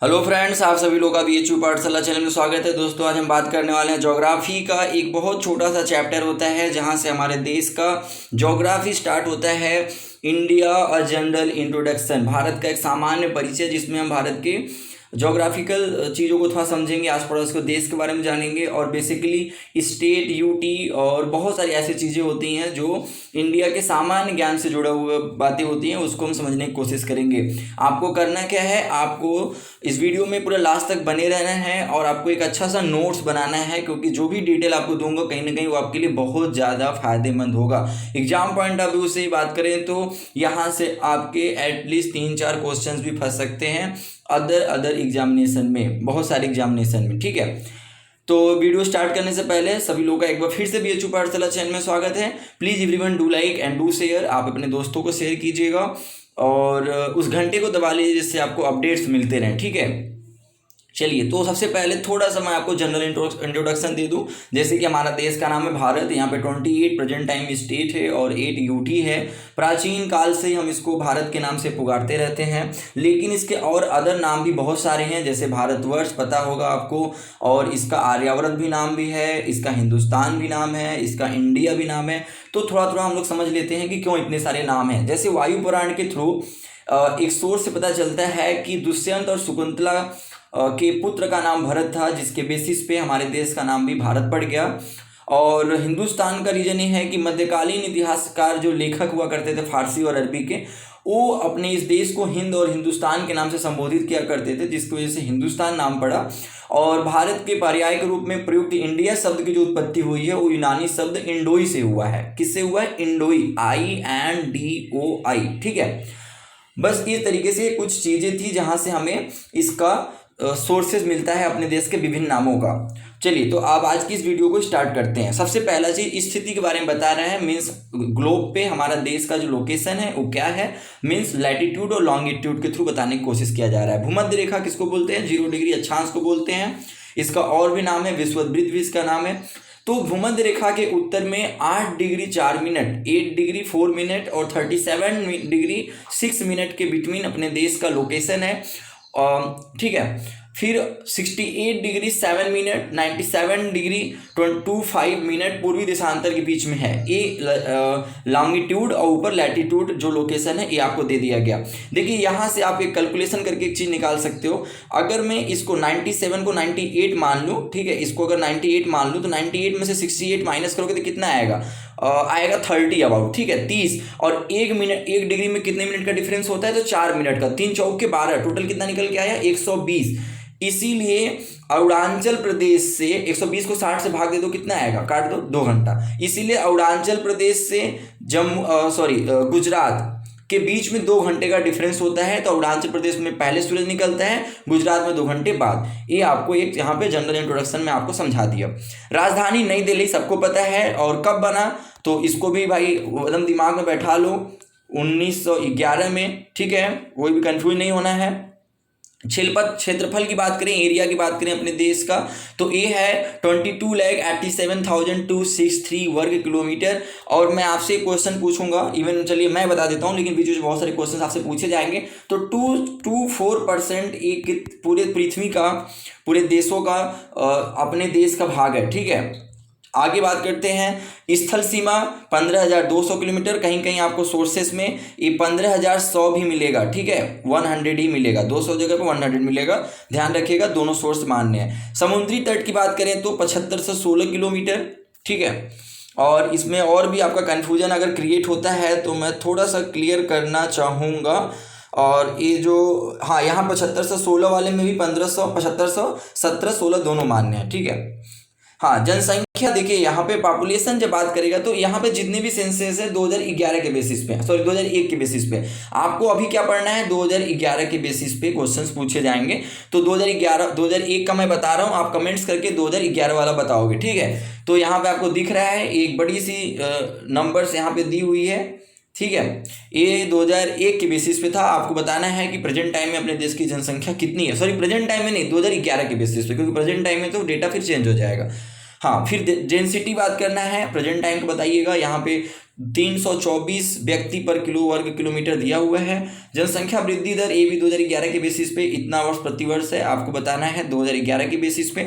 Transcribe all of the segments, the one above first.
Hello friends, आप सभी लोग का BHU पाठशाला चैनल में स्वागत है। दोस्तों, आज हम बात करने वाले हैं ज्योग्राफी का। एक बहुत छोटा सा चैप्टर होता है जहां से हमारे देश का ज्योग्राफी स्टार्ट होता है। India a general introduction, Bharat का एक सामान्य परिचय, जिसमें हम भारत के ज्योग्राफिकल चीज़ों को थोड़ा समझेंगे, आस पड़ोस के देश के बारे में जानेंगे और बेसिकली स्टेट, यूटी और बहुत सारी ऐसी चीज़ें होती हैं जो इंडिया के सामान्य ज्ञान से जुड़ा हुआ बातें होती हैं, उसको हम समझने की कोशिश करेंगे। आपको करना क्या है, आपको इस वीडियो में पूरा लास्ट तक बने रहना है और आपको एक अच्छा सा नोट्स बनाना है, क्योंकि जो भी डिटेल आपको दूंगा कहीं ना कहीं वो आपके लिए बहुत ज़्यादा फायदेमंद होगा। एग्जाम पॉइंट ऑफ व्यू से ही बात करें तो यहाँ से आपके एटलीस्ट 3-4 क्वेश्चंस भी फंस सकते हैं अदर एग्जामिनेशन में, बहुत सारे एग्जामिनेशन में। ठीक है, तो वीडियो स्टार्ट करने से पहले सभी लोगों का एक बार फिर से BHU पाठशाला चैनल में स्वागत है। Please everyone do like and do share. आप अपने दोस्तों को शेयर कीजिएगा और उस घंटे को दबा लीजिए जिससे आपको अपडेट्स मिलते रहें। ठीक है, चलिए, तो सबसे पहले थोड़ा सा मैं आपको जनरल इंट्रोडक्शन दे दूं। जैसे कि हमारा देश का नाम है भारत, यहाँ पे 28 प्रेजेंट टाइम स्टेट है और 8 यूटी है। प्राचीन काल से हम इसको भारत के नाम से पुकारते रहते हैं, लेकिन इसके और अदर नाम भी बहुत सारे हैं, जैसे भारतवर्ष पता होगा आपको, और इसका आर्यावर्त भी नाम भी है, इसका हिंदुस्तान भी नाम है, इसका इंडिया भी नाम है। तो थोड़ा थोड़ा हम लोग समझ लेते हैं कि क्यों इतने सारे नाम हैं। जैसे वायु पुराण के थ्रू एक सोर्स से पता चलता है कि दुष्यंत और शकुंतला के पुत्र का नाम भरत था, जिसके बेसिस पे हमारे देश का नाम भी भारत पड़ गया। और हिंदुस्तान का रीजन ये है कि मध्यकालीन इतिहासकार जो लेखक हुआ करते थे फारसी और अरबी के, वो अपने इस देश को हिंद और हिंदुस्तान के नाम से संबोधित किया करते थे, जिसकी वजह से हिंदुस्तान नाम पड़ा। और भारत के पर्याय के रूप में प्रयुक्त इंडिया शब्द की जो उत्पत्ति हुई है वो यूनानी शब्द इंडोई से हुआ है। किससे हुआ है? इंडोई, INDOI। ठीक है, बस इस तरीके से कुछ चीज़ें थी जहाँ से हमें इसका सोर्सेज मिलता है अपने देश के विभिन्न नामों का। चलिए, तो आप आज की इस वीडियो को स्टार्ट करते हैं। सबसे पहला चीज स्थिति के बारे में बता रहे हैं, मीन्स ग्लोब पे हमारा देश का जो लोकेशन है वो क्या है, मीन्स लैटिट्यूड और लॉन्गिट्यूड के थ्रू बताने की कोशिश किया जा रहा है। भूमध्य रेखा किसको बोलते हैं? 0 डिग्री अक्षांश को बोलते हैं। इसका और भी नाम है विषुववृत्त भी इसका नाम है। तो भूमध्य रेखा के उत्तर में 8 डिग्री 4 मिनट, 8 डिग्री 4 मिनट और 37 डिग्री 6 मिनट के बिटवीन अपने देश का लोकेशन है। ठीक है, फिर 68 डिग्री 7 मिनट, 97 डिग्री 25 मिनट पूर्वी देशांतर के बीच में है। ये लॉन्गिट्यूड और ऊपर लैटिट्यूड जो लोकेशन है ये आपको दे दिया गया। देखिए, यहाँ से आप एक कैलकुलेशन करके एक चीज़ निकाल सकते हो। अगर मैं इसको 97 को 98 मान लूँ, ठीक है, इसको अगर 98 मान लूँ तो 98 में से 68 माइनस करोगे तो कितना आएगा? आएगा 30 अबाउट। ठीक है, 30। और 1 मिनट, 1 डिग्री में कितने मिनट का डिफरेंस होता है? तो 4 मिनट का। 3 चौक के 12, टोटल कितना निकल के आया? 120। इसीलिए अरुणाचल प्रदेश से 120 को 60 से भाग दे दो, कितना आएगा? काट दो, 2 घंटा। इसीलिए अरुणाचल प्रदेश से गुजरात के बीच में 2 घंटे का डिफरेंस होता है। तो अरुणाचल प्रदेश में पहले सूरज निकलता है, गुजरात में 2 घंटे बाद। ये आपको एक यहाँ पे जनरल इंट्रोडक्शन में आपको समझा दिया। राजधानी नई दिल्ली सबको पता है, और कब बना तो इसको भी भाई एकदम दिमाग में बैठा लो, 1911 में। ठीक है, कोई भी कंफ्यूज नहीं होना है। क्षेत्रफल की बात करें, एरिया की बात करें अपने देश का, तो ये है 22,87,263 वर्ग किलोमीटर। और मैं आपसे एक क्वेश्चन पूछूंगा, इवन चलिए मैं बता देता हूँ, लेकिन बीच में बहुत सारे क्वेश्चन आपसे पूछे जाएंगे। तो 2-4% एक पूरे पृथ्वी का, पूरे देशों का अपने देश का भाग है। ठीक है, आगे बात करते हैं। स्थल सीमा 15,200 किलोमीटर, कहीं कहीं आपको सोर्सेस में ये 15,100 भी मिलेगा। ठीक है, 100 ही मिलेगा, 200 जगह पर 100 मिलेगा, ध्यान रखिएगा, दोनों सोर्स मान्य है। समुद्री तट की बात करें तो 7516 किलोमीटर। ठीक है, और इसमें और भी आपका कन्फ्यूजन अगर क्रिएट होता है तो मैं थोड़ा सा क्लियर करना चाहूँगा। और ये जो, हाँ, यहाँ 7516 वाले में भी 1500, 7500, 1716 दोनों मान्य है। ठीक है, हाँ, जनसंख्या देखिए, यहाँ पे पॉपुलेशन जब बात करेगा तो यहाँ पे जितने भी सेंसस है 2011 के बेसिस पे, सॉरी 2001 के बेसिस पे। आपको अभी क्या पढ़ना है? 2011 के बेसिस पे क्वेश्चंस पूछे जाएंगे। तो 2001 का मैं बता रहा हूँ, आप कमेंट्स करके 2011 वाला बताओगे। ठीक है, तो यहाँ पे आपको दिख रहा है एक बड़ी सी नंबर्स यहाँ पे दी हुई है। ठीक है, ये 2001 के बेसिस पे था। आपको बताना है कि प्रेजेंट टाइम में अपने देश की जनसंख्या कितनी है। सॉरी, प्रेजेंट टाइम में नहीं, 2011 के बेसिस पे, क्योंकि प्रेजेंट टाइम में तो डेटा फिर चेंज हो जाएगा। हाँ, फिर डेंसिटी बात करना है, प्रेजेंट टाइम को बताइएगा। यहाँ पे 324 व्यक्ति पर किलो वर्ग किलोमीटर दिया हुआ है। जनसंख्या वृद्धि दर ये भी 2011 के बेसिस पे इतना वर्ष प्रति वर्ष है, आपको बताना है 2011 के बेसिस पे,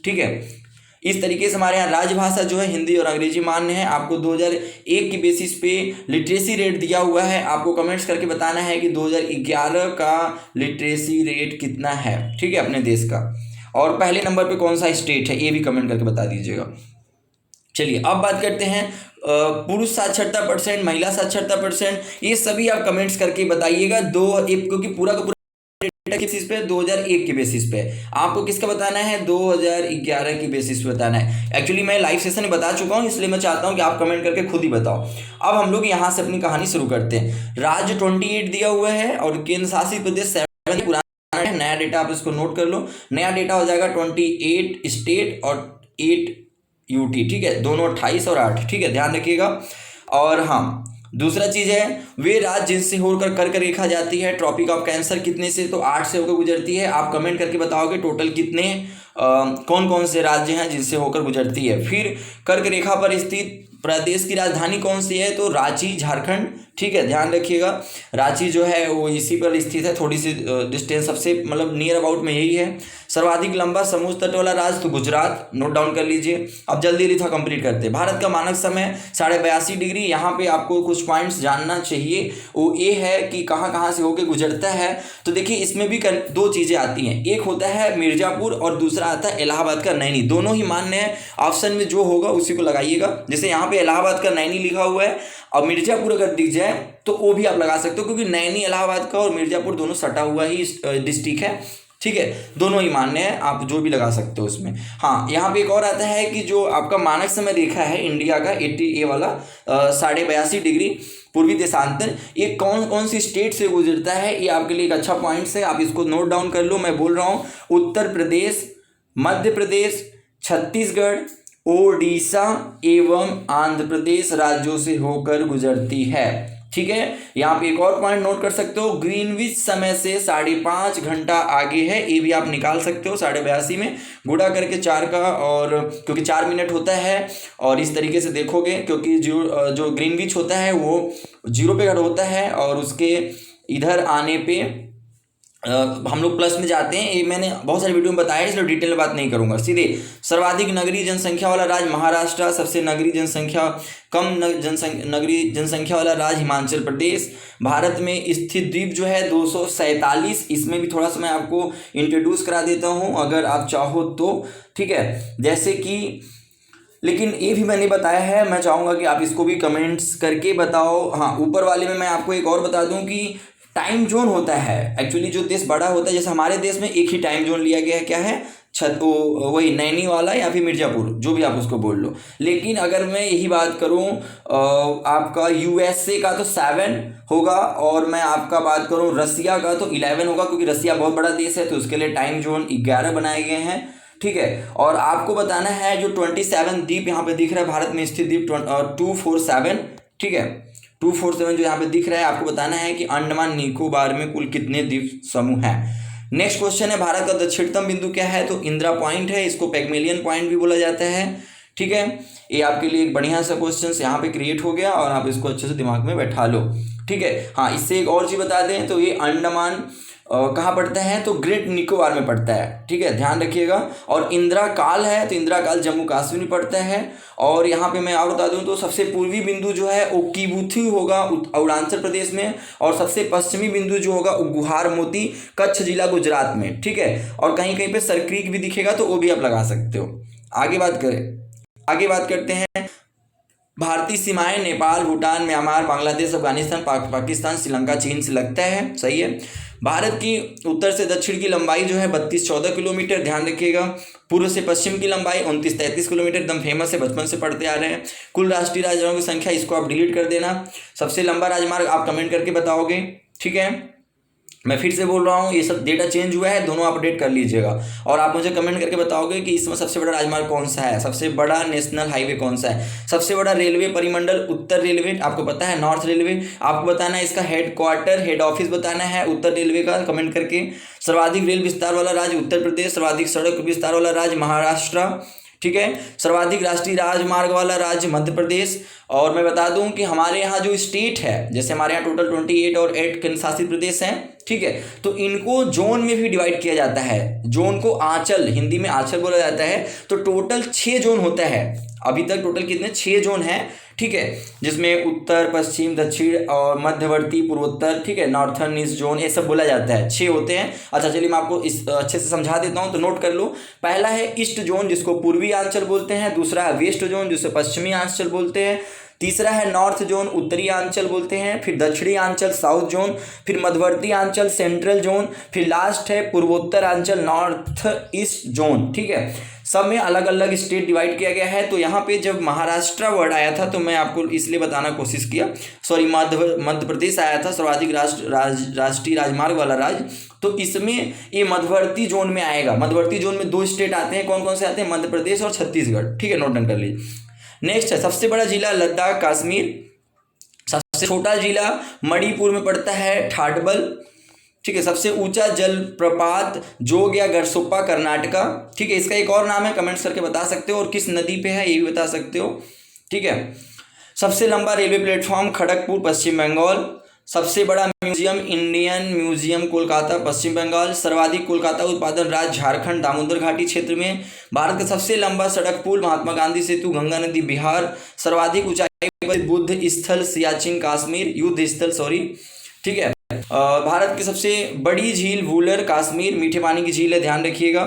ठीक है। इस तरीके से हमारे यहाँ राजभाषा जो है हिंदी और अंग्रेजी मान्य है। आपको 2001 की बेसिस पे लिटरेसी रेट दिया हुआ है, आपको कमेंट्स करके बताना है कि 2011 का लिटरेसी रेट कितना है, ठीक है, अपने देश का। और पहले नंबर पे कौन सा स्टेट है ये भी कमेंट करके बता दीजिएगा। चलिए अब बात करते हैं पुरुष साक्षरता परसेंट, महिला साक्षरता परसेंट, ये सभी आप कमेंट्स करके बताइएगा। क्योंकि पूरा का पूरा किस चीज पे, 2001 के बेसिस पे। आपको किसका बताना है, 2011 की बेसिस पे बताना है। एक्चुअली मैं लाइव सेशन में बता चुका हूं, इसलिए मैं चाहता हूं कि आप कमेंट करके खुद ही बताओ। अब हम लोग यहां से अपनी कहानी शुरू करते हैं। राज्य 28 दिया हुआ है और केंद्र शासित प्रदेश 7 पुराना है। नया डेटा आप इसको नोट कर लो, नया डेटा हो जाएगा 28 स्टेट और 8 यूटी, ठीक है, दोनों 28 और 8, ठीक है, ध्यान रखिएगा। और हाँ, दूसरा चीज है वे राज्य जिनसे होकर कर्क रेखा जाती है, ट्रॉपिक ऑफ कैंसर कितने से, तो 8 से होकर गुजरती है। आप कमेंट करके बताओगे टोटल कितने कौन कौन से राज्य हैं जिनसे होकर गुजरती है। फिर कर्क रेखा पर स्थित प्रदेश की राजधानी कौन सी है, तो रांची, झारखंड, ठीक है, ध्यान रखिएगा। रांची जो है वो इसी पर स्थित है, थोड़ी सी डिस्टेंस सबसे मतलब नियर अबाउट में यही है। सर्वाधिक लंबा समुद्र तट वाला राज्य तो गुजरात, नोट डाउन कर लीजिए। अब जल्दी जल्दी था कंप्लीट करते हैं। भारत का मानक समय 82.5 डिग्री। यहाँ पे आपको कुछ पॉइंट्स जानना चाहिए, वो ये है कि कहाँ कहाँ से होकर गुजरता है। तो देखिए इसमें भी दो चीज़ें आती हैं, एक होता है मिर्जापुर और दूसरा आता है इलाहाबाद का नैनी। दोनों ही मान्य है, ऑप्शन में जो होगा उसी को लगाइएगा। जैसे यहाँ पे इलाहाबाद का नैनी लिखा हुआ है और मिर्जापुर अगर दिख जाए तो वो भी आप लगा सकते हो, क्योंकि नैनी इलाहाबाद का और मिर्जापुर दोनों सटा हुआ ही डिस्ट्रिक्ट है, ठीक है, दोनों ही मान्य है, आप जो भी लगा सकते हो उसमें। हाँ, यहाँ पे एक और आता है कि जो आपका मानक समय रेखा है इंडिया का 80 वाला 82.5 डिग्री पूर्वी देशांतर, ये कौन कौन सी स्टेट से गुजरता है, ये आपके लिए एक अच्छा पॉइंट्स है, आप इसको नोट डाउन कर लो। मैं बोल रहा हूँ उत्तर प्रदेश, मध्य प्रदेश, छत्तीसगढ़, ओडिशा एवं आंध्र प्रदेश राज्यों से होकर गुजरती है, ठीक है। यहाँ पे एक और पॉइंट नोट कर सकते हो, ग्रीनविच समय से 5.5 घंटा आगे है, ये भी आप निकाल सकते हो। 82.5 में गुणा करके 4 का, और क्योंकि 4 मिनट होता है, और इस तरीके से देखोगे क्योंकि जो ग्रीनविच होता है वो 0 पे खड़ा होता है और उसके इधर आने पे हम लोग प्लस में जाते हैं। ये मैंने बहुत सारे वीडियो में बताया, इसलिए डिटेल में बात नहीं करूंगा। सीधे सर्वाधिक नगरीय जनसंख्या वाला राज्य महाराष्ट्र, सबसे नगरीय जनसंख्या कम नगरीय जनसंख्या वाला राज्य हिमाचल प्रदेश। भारत में स्थित द्वीप जो है 247, इसमें भी थोड़ा सा मैं आपको इंट्रोड्यूस करा देता हूँ अगर आप चाहो तो, ठीक है। जैसे कि लेकिन ये भी मैंने बताया है, मैं चाहूँगा कि आप इसको भी कमेंट्स करके बताओ। हाँ, ऊपर वाले में मैं आपको एक और बता दूँ कि टाइम जोन होता है। एक्चुअली जो देश बड़ा होता है, जैसे हमारे देश में एक ही टाइम जोन लिया गया है, क्या है, वही नैनी वाला या फिर मिर्जापुर, जो भी आप उसको बोल लो। लेकिन अगर मैं यही बात करूं आपका यूएसए का तो 7 होगा, और मैं आपका बात करूं रसिया का तो 11 होगा, क्योंकि रसिया बहुत बड़ा देश है तो उसके लिए टाइम जोन 11 बनाए गए हैं, ठीक है। और आपको बताना है जो 27 द्वीप यहाँ पे दिख रहा है भारत में स्थित द्वीप 247, ठीक है, 247 जो यहाँ पे दिख रहा है, आपको बताना है कि अंडमान निकोबार में कुल कितने द्वीप समूह हैं। नेक्स्ट क्वेश्चन है भारत का दक्षिणतम बिंदु क्या है, तो इंदिरा पॉइंट है, इसको पैगमेलियन पॉइंट भी बोला जाता है, ठीक है। ये आपके लिए एक बढ़िया सा क्वेश्चन यहाँ पे क्रिएट हो गया और आप इसको अच्छे से दिमाग में बैठा लो, ठीक है। हाँ, इससे एक और चीज़ बता दें तो ये अंडमान कहाँ पड़ता है, तो ग्रेट निकोबार में पड़ता है, ठीक है, ध्यान रखिएगा। और इंदिरा काल है तो इंदिरा काल जम्मू कश्मीर में पड़ता है। और यहाँ पे मैं और बता दूँ तो सबसे पूर्वी बिंदु जो है वो किबुथी होगा अरुणाचल प्रदेश में, और सबसे पश्चिमी बिंदु जो होगा वो गुहार मोती कच्छ जिला गुजरात में, ठीक है। और कहीं कहीं पे सर क्रीक भी दिखेगा तो वो भी आप लगा सकते हो। आगे बात करते हैं भारतीय सीमाएं नेपाल, भूटान, म्यांमार, बांग्लादेश, अफगानिस्तान, पाकिस्तान, श्रीलंका, चीन से लगता है, सही है। भारत की उत्तर से दक्षिण की लंबाई जो है 32-14 किलोमीटर, ध्यान रखिएगा। पूर्व से पश्चिम की लंबाई 29-33 किलोमीटर, एकदम फेमस है, बचपन से पढ़ते आ रहे हैं। कुल राष्ट्रीय राजमार्गों की संख्या, इसको आप डिलीट कर देना। सबसे लंबा राजमार्ग आप कमेंट करके बताओगे, ठीक है। मैं फिर से बोल रहा हूँ, ये सब डेटा चेंज हुआ है, दोनों अपडेट कर लीजिएगा। और आप मुझे कमेंट करके बताओगे कि इसमें सबसे बड़ा राजमार्ग कौन सा है, सबसे बड़ा नेशनल हाईवे कौन सा है, सबसे बड़ा रेलवे परिमंडल उत्तर रेलवे, आपको पता है, नॉर्थ रेलवे। आपको बताना है इसका हेड ऑफिस बताना है उत्तर रेलवे का, कमेंट करके। सर्वाधिक रेल विस्तार वाला राज्य उत्तर प्रदेश, सर्वाधिक सड़क विस्तार वाला राज्य महाराष्ट्र, ठीक है। सर्वाधिक राष्ट्रीय राजमार्ग वाला राज्य मध्य प्रदेश। और मैं बता दूं कि हमारे यहाँ जो स्टेट है, जैसे हमारे यहाँ टोटल 28 और 8 केंद्र शासित प्रदेश हैं, ठीक है, तो इनको जोन में भी डिवाइड किया जाता है। जोन को आंचल, हिंदी में आंचल बोला जाता है। तो टोटल 6 जोन होता है। अभी तक टोटल कितने 6 जोन हैं, ठीक है, जिसमें उत्तर, पश्चिम, दक्षिण और मध्यवर्ती, पूर्वोत्तर, ठीक है, नॉर्थर्न ईस्ट जोन, ये सब बोला जाता है। 6 होते हैं। अच्छा चलिए मैं आपको इस अच्छे से समझा देता हूँ, तो नोट कर लो। पहला है ईस्ट जोन, जिसको पूर्वी आंचल बोलते हैं। दूसरा है वेस्ट जोन, जिसे पश्चिमी आंचल बोलते हैं। तीसरा है नॉर्थ जोन, उत्तरी आंचल बोलते हैं। फिर दक्षिणी आंचल, साउथ जोन। फिर मध्यवर्ती आंचल, सेंट्रल जोन। फिर लास्ट है पूर्वोत्तर आंचल, नॉर्थ ईस्ट जोन, ठीक है। सब में अलग अलग स्टेट डिवाइड किया गया है। तो यहाँ पे जब महाराष्ट्र वर्ड आया था तो मैं आपको इसलिए बताना कोशिश किया, सॉरी, मध्य प्रदेश आया था, सर्वाधिक राष्ट्रीय राजमार्ग वाला राज्य, तो इसमें ये मध्यवर्ती जोन में आएगा। मध्यवर्ती जोन में 2 स्टेट आते हैं। कौन कौन से आते हैं? मध्य प्रदेश और छत्तीसगढ़, ठीक है, नोट डाउन कर लीजिए। नेक्स्ट है सबसे बड़ा जिला लद्दाख कश्मीर। सबसे छोटा जिला मणिपुर में पड़ता है, ठाठबल, ठीक है। सबसे ऊंचा जलप्रपात जोग या गरसोप्पा, कर्नाटका, ठीक है। इसका एक और नाम है, कमेंट्स करके बता सकते हो, और किस नदी पे है ये भी बता सकते हो, ठीक है। सबसे लंबा रेलवे प्लेटफॉर्म खड़गपुर, पश्चिम बंगाल। सबसे बड़ा म्यूजियम इंडियन म्यूजियम, कोलकाता, पश्चिम बंगाल। सर्वाधिक कोलकाता उत्पादन राज्य झारखंड, दामोदर घाटी क्षेत्र में। भारत का सबसे लंबा सड़क पुल महात्मा गांधी सेतु, गंगा नदी, बिहार। सर्वाधिक ऊंचाई पर बुद्ध स्थल सियाचिन, कश्मीर, युद्ध स्थल, सॉरी, ठीक है। भारत की सबसे बड़ी झील वूलर, कश्मीर, मीठे पानी की झील है, ध्यान रखिएगा,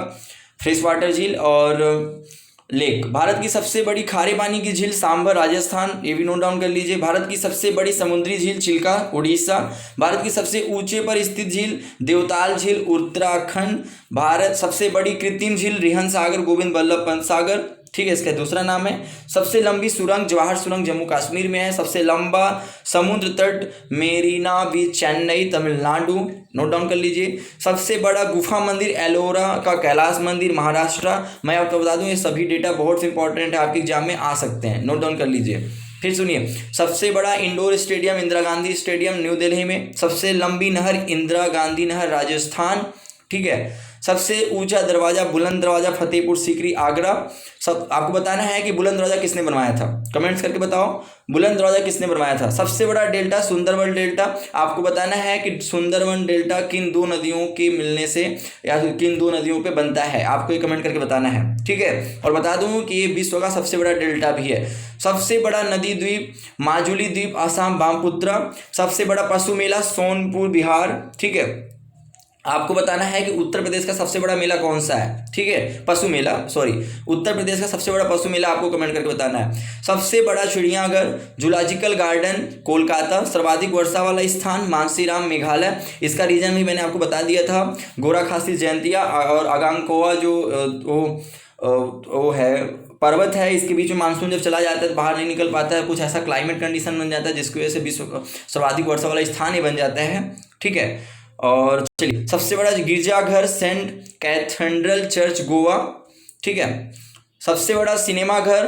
फ्रेश वाटर झील। और लेक। भारत की सबसे बड़ी खारे पानी की झील सांभर, राजस्थान, ये भी नोट डाउन कर लीजिए। भारत की सबसे बड़ी समुद्री झील चिल्का, उड़ीसा। भारत की सबसे ऊंचे पर स्थित झील देवताल झील, उत्तराखंड। भारत सबसे बड़ी कृत्रिम झील रिहन सागर, गोविंद बल्लभ पंत सागर, ठीक है, इसका दूसरा नाम है। सबसे लंबी सुरंग जवाहर सुरंग, जम्मू कश्मीर में है। सबसे लंबा समुद्र तट मेरीना बीच, चेन्नई, तमिलनाडु, नोट डाउन कर लीजिए। सबसे बड़ा गुफा मंदिर एलोरा का कैलाश मंदिर, महाराष्ट्र। मैं आपको बता दूं ये सभी डेटा बहुत इंपॉर्टेंट है, आपके एग्जाम में आ सकते हैं, नोट डाउन कर लीजिए। फिर सुनिए, सबसे बड़ा indoor stadium Indira Gandhi stadium, new Delhi में। सबसे लंबी नहर इंदिरा गांधी नहर, राजस्थान, ठीक है। सबसे ऊंचा दरवाजा बुलंद दरवाजा फतेहपुर सीकरी, आगरा। सब आपको बताना है कि बुलंद दरवाजा किसने बनवाया था, कमेंट्स करके बताओ, बुलंद दरवाजा किसने बनवाया था। सबसे बड़ा डेल्टा सुंदरवन डेल्टा। आपको बताना है कि सुंदरवन डेल्टा किन 2 नदियों के मिलने से या किन 2 नदियों पे बनता है, आपको ये कमेंट करके बताना है, ठीक है। और बता दूं कि ये विश्व का सबसे बड़ा डेल्टा भी है। सबसे बड़ा नदी द्वीप माजुली द्वीप, आसाम, ब्रह्मपुत्र। सबसे बड़ा पशु मेला सोनपुर, बिहार, ठीक है। आपको बताना है कि उत्तर प्रदेश का सबसे बड़ा मेला कौन सा है, ठीक है, पशु मेला, सॉरी, उत्तर प्रदेश का सबसे बड़ा पशु मेला आपको कमेंट करके बताना है। सबसे बड़ा चिड़ियाघर जूलॉजिकल गार्डन, कोलकाता। सर्वाधिक वर्षा वाला स्थान मानसीराम, मेघालय। इसका रीजन भी मैंने आपको बता दिया था, गोरा खासी जयंतिया और अगांगकोवा जो वो है पर्वत है, इसके बीच में मानसून जब चला जाता है तो बाहर नहीं निकल पाता है, कुछ ऐसा क्लाइमेट कंडीशन बन जाता है जिसकी वजह से विश्व का सर्वाधिक वर्षा वाला स्थान ही बन जाता है, ठीक है। और चलिए, सबसे बड़ा गिरजाघर सेंट कैथेड्रल चर्च, गोवा, ठीक है। सबसे बड़ा सिनेमाघर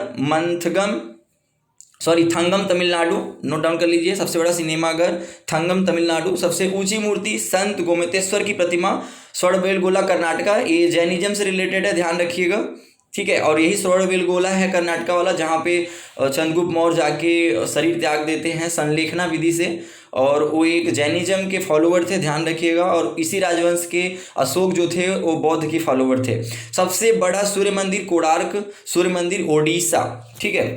थंगम, तमिलनाडु, नोट डाउन कर लीजिए। सबसे बड़ा सिनेमाघर थंगम, तमिलनाडु। सबसे ऊंची मूर्ति संत गोमतेश्वर की प्रतिमा, स्वर्णबेलगोला, कर्नाटका। ये जैनिज्म से रिलेटेड है, ध्यान रखिएगा, ठीक है। और यही स्वर्णबेलगोला है कर्नाटका वाला, जहाँ पे चंद्रगुप्त मौर्य जाके शरीर त्याग देते हैं संलेखना विधि से, और वो एक जैनिज्म के फॉलोवर थे, ध्यान रखिएगा। और इसी राजवंश के अशोक जो थे वो बौद्ध के फॉलोवर थे। सबसे बड़ा सूर्य मंदिर कोणार्क सूर्य मंदिर, ओडिशा, ठीक है।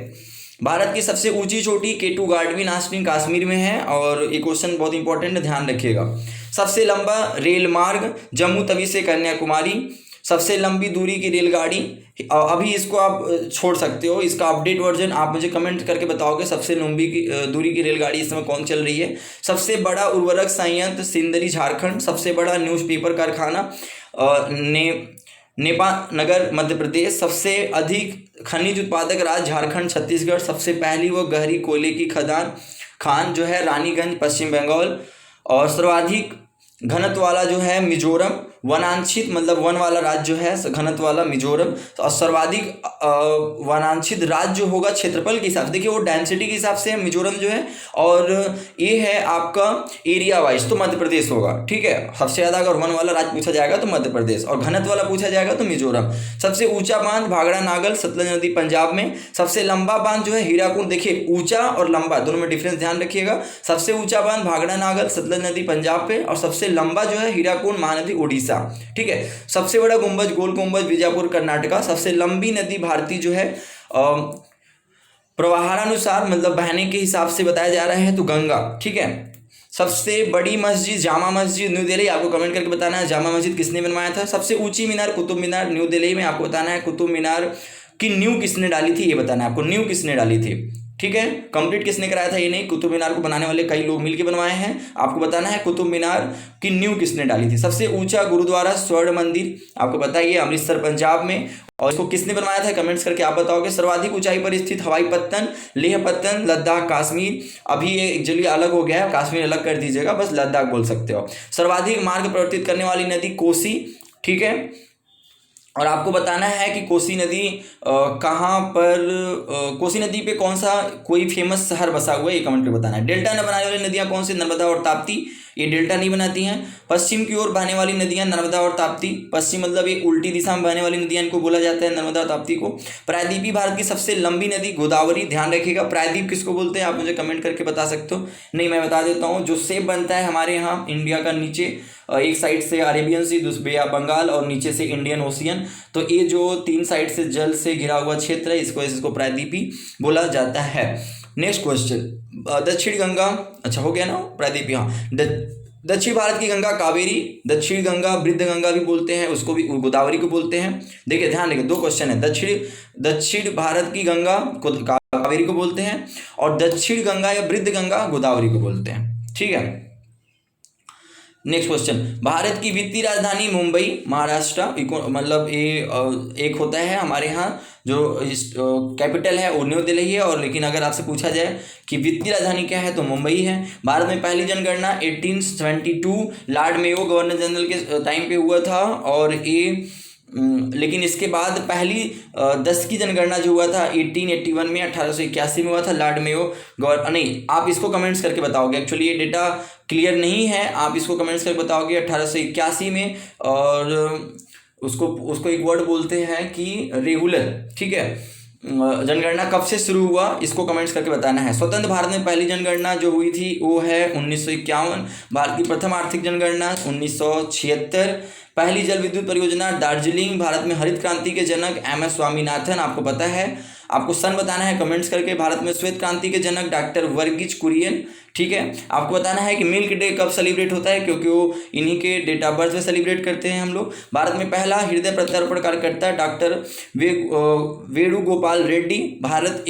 भारत की सबसे ऊंची चोटी केटू गार्डवी नाशनी, कश्मीर में है। और ये क्वेश्चन बहुत इंपॉर्टेंट है, ध्यान रखिएगा। सबसे लंबा रेल मार्ग जम्मू तवी से कन्याकुमारी। सबसे लंबी दूरी की रेलगाड़ी, अभी इसको आप छोड़ सकते हो, इसका अपडेट वर्जन आप मुझे कमेंट करके बताओगे सबसे लंबी की दूरी की रेलगाड़ी इस समय कौन चल रही है। सबसे बड़ा उर्वरक संयंत्र सिंदरी, झारखंड। सबसे बड़ा न्यूज़पेपर कारखाना नेपानगर, मध्य प्रदेश। सबसे अधिक खनिज उत्पादक राज्य झारखंड, छत्तीसगढ़। सबसे पहली व गहरी कोयले की खान जो है रानीगंज, पश्चिम बंगाल। और सर्वाधिक घनत्व वाला जो है मिजोरम, वनांचित मतलब वन वाला राज्य जो है घनत्व वाला मिजोरम, और सर्वाधिक वनांचित राज्य जो होगा क्षेत्रफल के हिसाब से, देखिए वो डेंसिटी के हिसाब से मिजोरम जो है, और ये है आपका एरिया वाइज तो मध्य प्रदेश होगा, ठीक है। सबसे ज़्यादा अगर वन वाला राज्य पूछा जाएगा तो मध्य प्रदेश, और घनत्व वाला पूछा जाएगा तो मिजोरम। सबसे ऊंचा बांध भाखड़ा नागल सतलज नदी पंजाब में। सबसे लंबा बांध जो है हीराकुंड, देखिए ऊंचा और लंबा दोनों में डिफरेंस ध्यान रखिएगा। सबसे ऊंचा बांध भाखड़ा नागल सतलज नदी पंजाब पे, और सबसे लंबा जो है हीराकुंड महानदी उड़ीसा, ठीक है। सबसे बड़ा गुंबज गोल गुंबज बीजापुर कर्नाटका। सबसे लंबी नदी भारतीय जो है प्रवाहानुसार मतलब बहने के हिसाब से बताया जा रहा है तो गंगा, ठीक है। सबसे बड़ी मस्जिद जामा मस्जिद न्यू दिल्ली, आपको कमेंट करके बताना है जामा मस्जिद किसने बनवाया था। सबसे ऊंची मीनार कुतुब मीनार न्यू दिल्ली में, आपको बताना है कुतुब मीनार की नींव किसने डाली थी, ये बताना है आपको, नींव किसने डाली थी, ठीक है। कंप्लीट किसने कराया था ये नहीं, कुतुब मीनार को बनाने वाले कई लोग मिलकर बनवाए हैं, आपको बताना है कुतुब मीनार की नींव किसने डाली थी। सबसे ऊंचा गुरुद्वारा स्वर्ण मंदिर, आपको पता है ये अमृतसर पंजाब में, और इसको किसने बनवाया था कमेंट्स करके आप बताओगे। सर्वाधिक ऊंचाई पर स्थित हवाई पत्तन लेह पत्तन लद्दाख कश्मीर, अभी ये एक्चुअली अलग हो गया है, कश्मीर अलग कर दीजिएगा, बस लद्दाख बोल सकते हो। सर्वाधिक मार्ग परिवर्तित करने वाली नदी कोसी, ठीक है। और आपको बताना है कि कोसी नदी कहाँ पर, कोसी नदी पे कौन सा कोई फेमस शहर बसा हुआ है, ये कमेंट में बताना है। डेल्टा न बनाने वाली नदियाँ कौन सी, नर्मदा और ताप्ती, ये डेल्टा नहीं बनाती हैं। पश्चिम की ओर बहने वाली नदियाँ नर्मदा और ताप्ती, पश्चिम मतलब ये उल्टी दिशा में बहने वाली नदियाँ इनको बोला जाता है नर्मदा और ताप्ती को। प्रायद्वीपीय भारत की सबसे लंबी नदी गोदावरी, ध्यान रखिएगा। प्रायद्वीप किसको बोलते हैं आप मुझे कमेंट करके बता सकते हो, नहीं मैं बता देता हूँ। जो सेब बनता है हमारे यहाँ इंडिया का, नीचे एक साइड से अरेबियन सी, दूसरी बे ऑफ बंगाल, और नीचे से इंडियन ओशियन, तो ये जो तीन साइड से जल से घिरा हुआ क्षेत्र है इसको प्रायद्वीपी बोला जाता है। नेक्स्ट क्वेश्चन, दक्षिण गंगा, अच्छा हो गया ना प्रायद्वीपी, हाँ। दक्षिण भारत की गंगा कावेरी, दक्षिण गंगा वृद्ध गंगा भी बोलते हैं, उसको भी गोदावरी को बोलते हैं। देखिए ध्यान रखिए, दो क्वेश्चन है, दक्षिण भारत की गंगा को कावेरी को बोलते हैं, और दक्षिण गंगा या वृद्ध गंगा गोदावरी को बोलते हैं, ठीक है। नेक्स्ट क्वेश्चन, भारत की वित्तीय राजधानी मुंबई महाराष्ट्र, मतलब ये एक होता है हमारे यहाँ जो कैपिटल है वो न्यू दिल्ली है, और लेकिन अगर आपसे पूछा जाए कि वित्तीय राजधानी क्या है तो मुंबई है। भारत में पहली जनगणना 1872 लॉर्ड मेयो गवर्नर जनरल के टाइम पे हुआ था, और ये लेकिन इसके बाद पहली 10 की जनगणना जो हुआ था 1881 में, 1881 में हुआ था लॉर्ड मेयो नहीं, आप इसको कमेंट्स करके बताओगे, एक्चुअली ये डेटा क्लियर नहीं है, आप इसको कमेंट्स करके बताओगे 1881 में, और उसको एक वर्ड बोलते हैं कि रेगुलर, ठीक है। जनगणना कब से शुरू हुआ इसको कमेंट्स करके बताना है। स्वतंत्र भारत में पहली जनगणना जो हुई थी वो है 1951। भारत की प्रथम आर्थिक जनगणना 1976। पहली जल विद्युत परियोजना दार्जिलिंग। भारत में हरित क्रांति के जनक MS स्वामीनाथन, आपको पता है, आपको सन बताना है कमेंट्स करके। भारत में श्वेत क्रांति के जनक डॉक्टर वर्गीज कुरियन, ठीक है। आपको बताना है कि मिल्क डे कब सेलिब्रेट होता है, क्योंकि वो इन्हीं के डेट ऑफ बर्थ में सेलिब्रेट करते हैं हम लोग। भारत में पहला हृदय प्रत्यारोपण कार्यकर्ता डॉक्टर वेणुगोपाल रेड्डी। भारत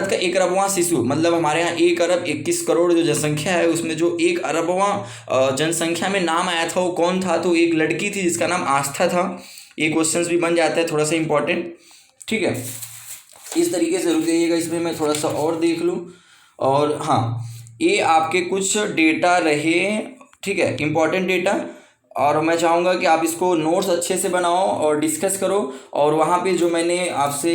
का 1 अरबवां शिशु, मतलब हमारे यहाँ 1 अरब 21 करोड़ जो जनसंख्या है उसमें जो 1 अरबवां जनसंख्या में नाम आया था वो कौन था, तो एक लड़की थी जिसका नाम आस्था था। ये क्वेश्चन भी बन जाता है थोड़ा सा इंपॉर्टेंट, ठीक है। इस तरीके से रुक जाइएगा, इसमें मैं थोड़ा सा और देख लूँ। और हाँ, ये आपके कुछ डेटा रहे, ठीक है, इंपॉर्टेंट डेटा, और मैं चाहूँगा कि आप इसको नोट्स अच्छे से बनाओ और डिस्कस करो। और वहाँ पे जो मैंने आपसे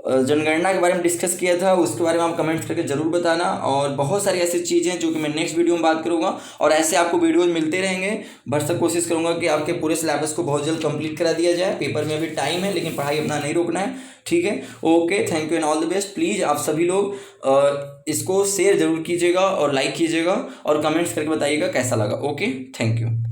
जनगणना के बारे में डिस्कस किया था उसके बारे में आप कमेंट्स करके ज़रूर बताना। और बहुत सारी ऐसी चीज़ें जो कि मैं नेक्स्ट वीडियो में बात करूँगा, और ऐसे आपको वीडियोज मिलते रहेंगे। भरसक कोशिश करूँगा कि आपके पूरे सिलेबस को बहुत जल्द कंप्लीट करा दिया जाए। पेपर में अभी टाइम है लेकिन पढ़ाई अपना नहीं रोकना है, ठीक है। Okay, thank you and all the best. Please आप सभी लोग इसको शेयर ज़रूर कीजिएगा और लाइक कीजिएगा और कमेंट्स करके बताइएगा कैसा लगा। Okay, thank you.